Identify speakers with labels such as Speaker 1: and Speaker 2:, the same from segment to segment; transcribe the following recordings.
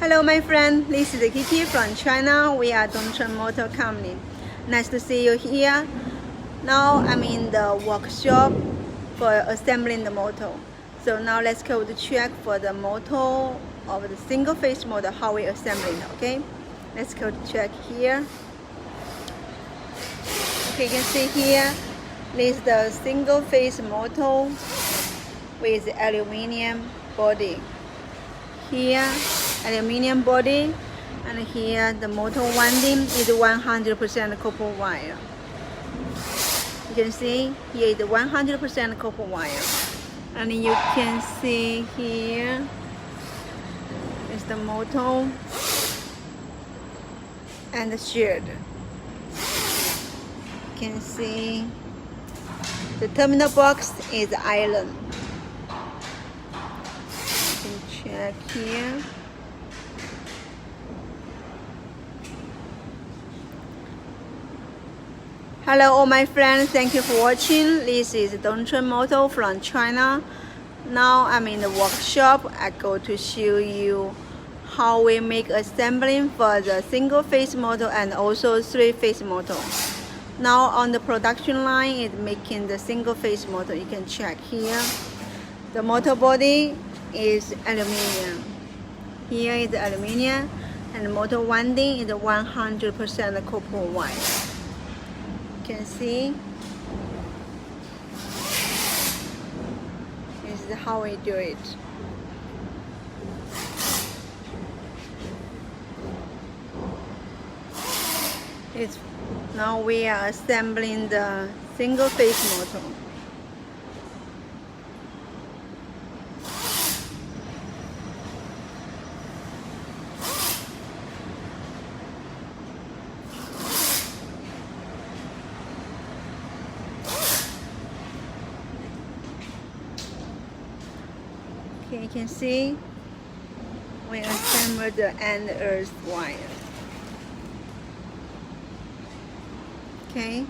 Speaker 1: Hello my friend, this is Kiki from China. We are Dongchun Motor Company. Nice to see you here. Now I'm in the workshop for assembling the motor. So now let's go to check for the motor of the single phase motor, how we assembling, okay? Let's go to check here. Okay, you can see here, this is the single phase motor with aluminium body. Here, aluminium body, and here the motor winding is 100% copper wire. You can see here is 100% copper wire, and you can see here is the motor and the shield. You can see the terminal box is iron. You can check here. Hello all my friends, thank you for watching. This is Dongchun Motor from China. Now I'm in the workshop. I go to show you how we make assembling for the single phase motor and also three phase motor. Now on the production line is making the single phase motor. You can check here. The motor body is aluminium. Here is aluminium, and the motor winding is 100% copper wire. You can see this is how we do it. Now we are assembling the single phase motor. Okay, you can see we assemble the end earth wire. Okay,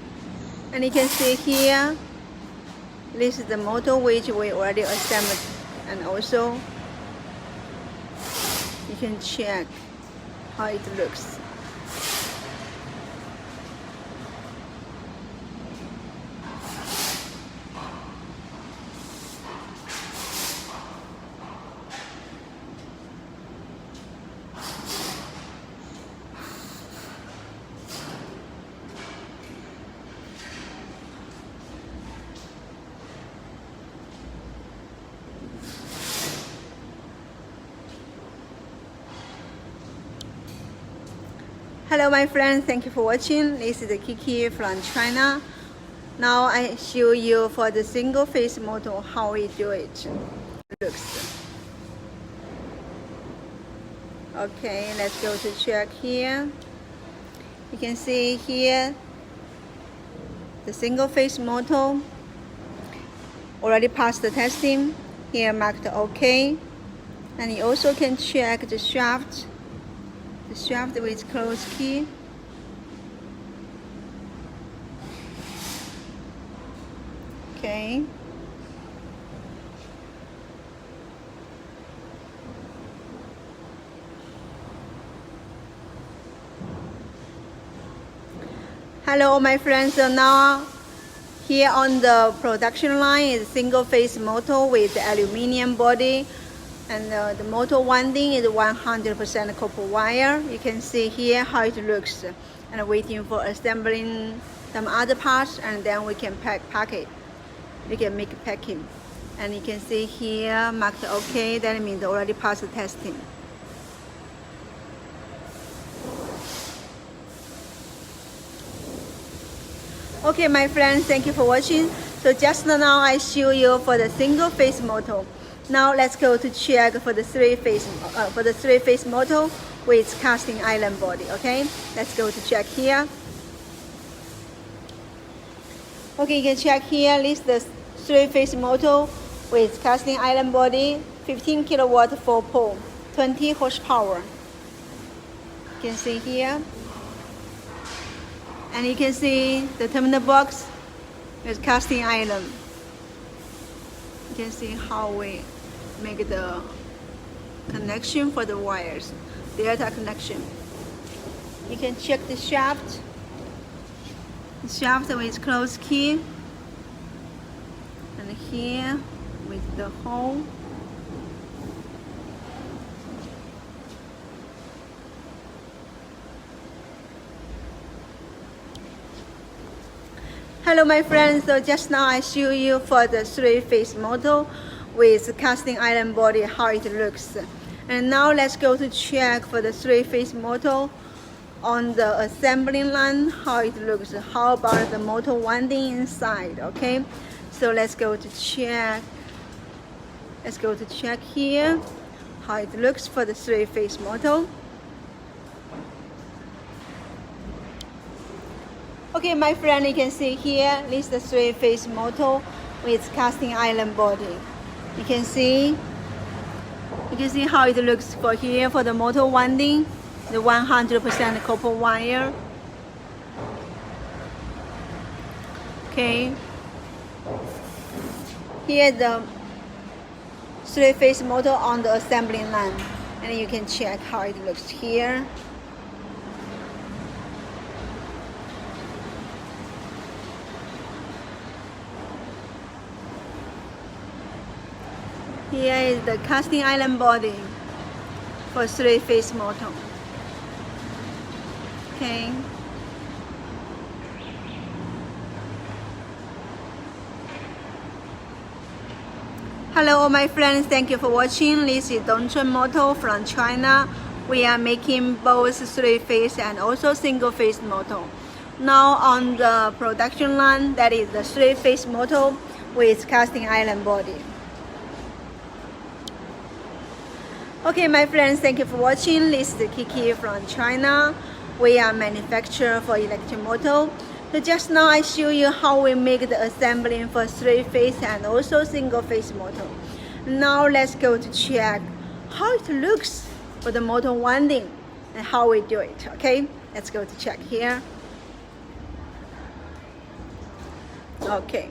Speaker 1: and you can see here, this is the motor which we already assembled, and also you can check how it looks. Hello my friends, thank you for watching. This is Kiki from China. Now I show you for the single phase motor how we do it. Looks. Okay, let's go to check here. You can see here the single phase motor already passed the testing. Here marked OK, and you also can check the shaft. The shaft with close key. Okay. Hello my friends, so now here on the production line is single phase motor with aluminium body. And the motor winding is 100% copper wire. You can see here how it looks. And waiting for assembling some other parts, and then we can pack it. We can make packing. And you can see here marked OK. That means already passed the testing. Okay, my friends, thank you for watching. So just now I show you for the single phase motor. Now let's go to check for the three phase motor with casting iron body. Okay, let's go to check here. Okay, you can check here. This is the three phase motor with casting iron body, 15 kilowatt 4 pole, 20 horsepower. You can see here, and you can see the terminal box with casting iron. You can see how we make the connection for the wires. delta connection. You can check the shaft with close key, and here with the hole. Hello my friends, so just now I show you for the 3-phase motor with casting iron body how it looks. And now let's go to check for the 3-phase motor on the assembly line how it looks. How about the motor winding inside, okay? So let's go to check. Let's go to check here how it looks for the 3-phase motor. Okay, my friend, you can see here, this is the 3-phase motor with casting iron body. You can see how it looks for here for the motor winding, the 100% copper wire. Okay. Here the 3-phase motor on the assembly line, and you can check how it looks here. Here is the casting iron body for 3-phase motor. Okay. Hello all my friends, thank you for watching. This is Dongchun motor from China. We are making both 3-phase and also single-phase motor. Now on the production line, that is the 3-phase motor with casting iron body. Okay, my friends, thank you for watching. This is Kiki from China. We are manufacturer for electric motor. So just now I show you how we make the assembly for 3-phase and also single-phase motor. Now let's go to check how it looks for the motor winding and how we do it, okay? Let's go to check here. Okay.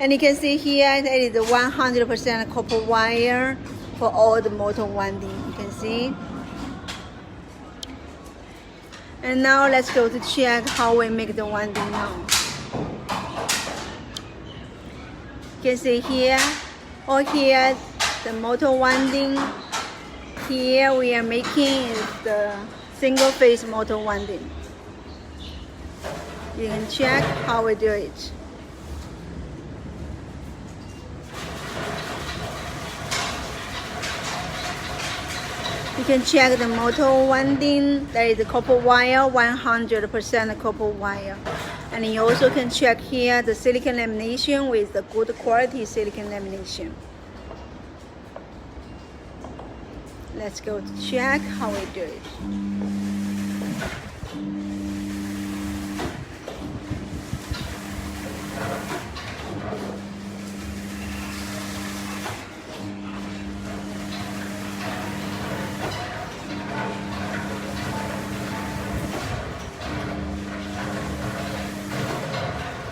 Speaker 1: And you can see here that is the 100% copper wire for all the motor winding, you can see. And now let's go to check how we make the winding now. You can see here, or here, the motor winding. Here we are making is the single-phase motor winding. You can check how we do it. You can check the motor winding. There is the copper wire, 100% copper wire. And you also can check here the silicon lamination with the good quality silicon lamination. Let's go to check how we do it.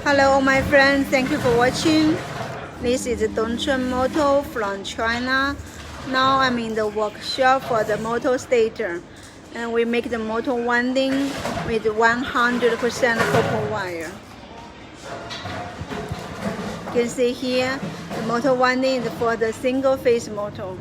Speaker 1: Hello my friends, thank you for watching. This is Dongchun motor from China. Now I'm in the workshop for the motor stator, and we make the motor winding with 100% copper wire. You can see here the motor winding is for the single-phase motor.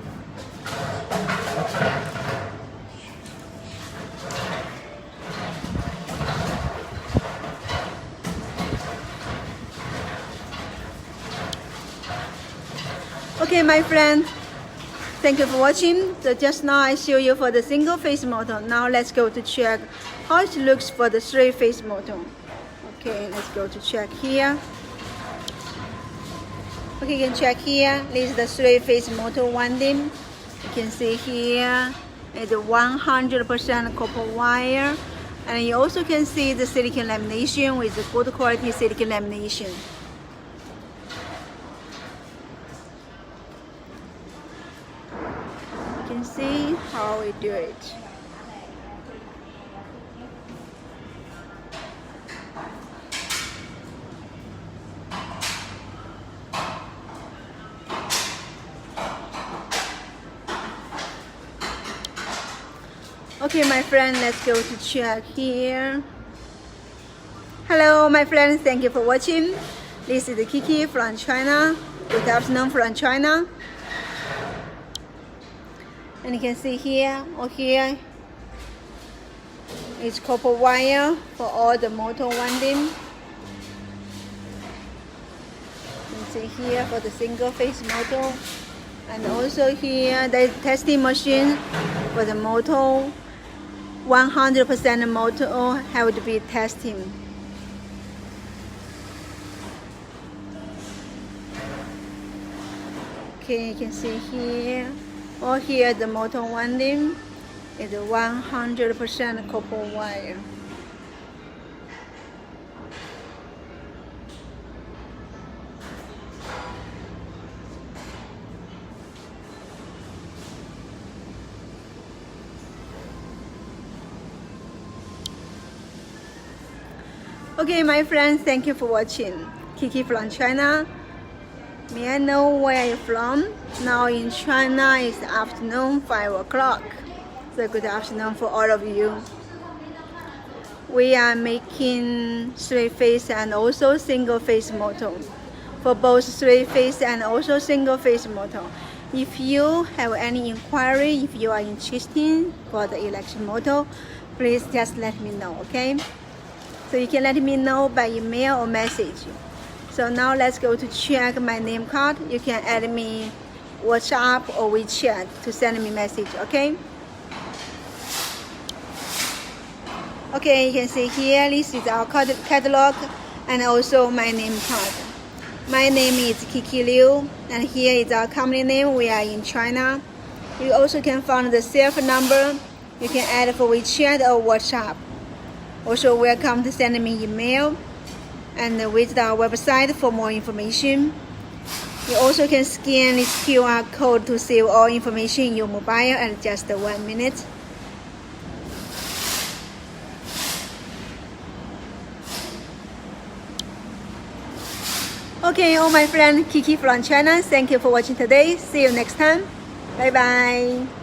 Speaker 1: Okay, my friend, thank you for watching. So just now I show you for the single-phase motor. Now let's go to check how it looks for the 3-phase motor. Okay, let's go to check here. Okay, you can check here. This is the 3-phase motor winding. You can see here is the 100% copper wire, and you also can see the silicon lamination with the good quality silicon lamination. You can see how we do it. Okay, my friend, let's go to check here. Hello, my friends, thank you for watching. This is Kiki from China. Good afternoon from China. And you can see here, or here, it's copper wire for all the motor winding. You can see here for the single phase motor. And also here, the testing machine for the motor. 100% motor have to be testing. Okay, you can see here, or here the motor winding is 100% copper wire. Okay, my friends, thank you for watching. Kiki from China. May I know where you're from? Now in China it's afternoon 5 o'clock. So good afternoon for all of you. We are making 3-phase and also single-phase motor. For both 3-phase and also single-phase motor. If you have any inquiry, if you are interested for the electric motor, please just let me know, okay? So you can let me know by email or message. So now let's go to check my name card. You can add me WhatsApp or WeChat to send me message, okay? Okay, you can see here, this is our catalog and also my name card. My name is Kiki Liu, and here is our company name. We are in China. You also can find the cell phone number. You can add for WeChat or WhatsApp. Also, welcome to send me email and visit our website for more information. You also can scan this QR code to save all information in your mobile at just 1 minute. Okay, all my friends, Kiki from China, thank you for watching today. See you next time. Bye bye.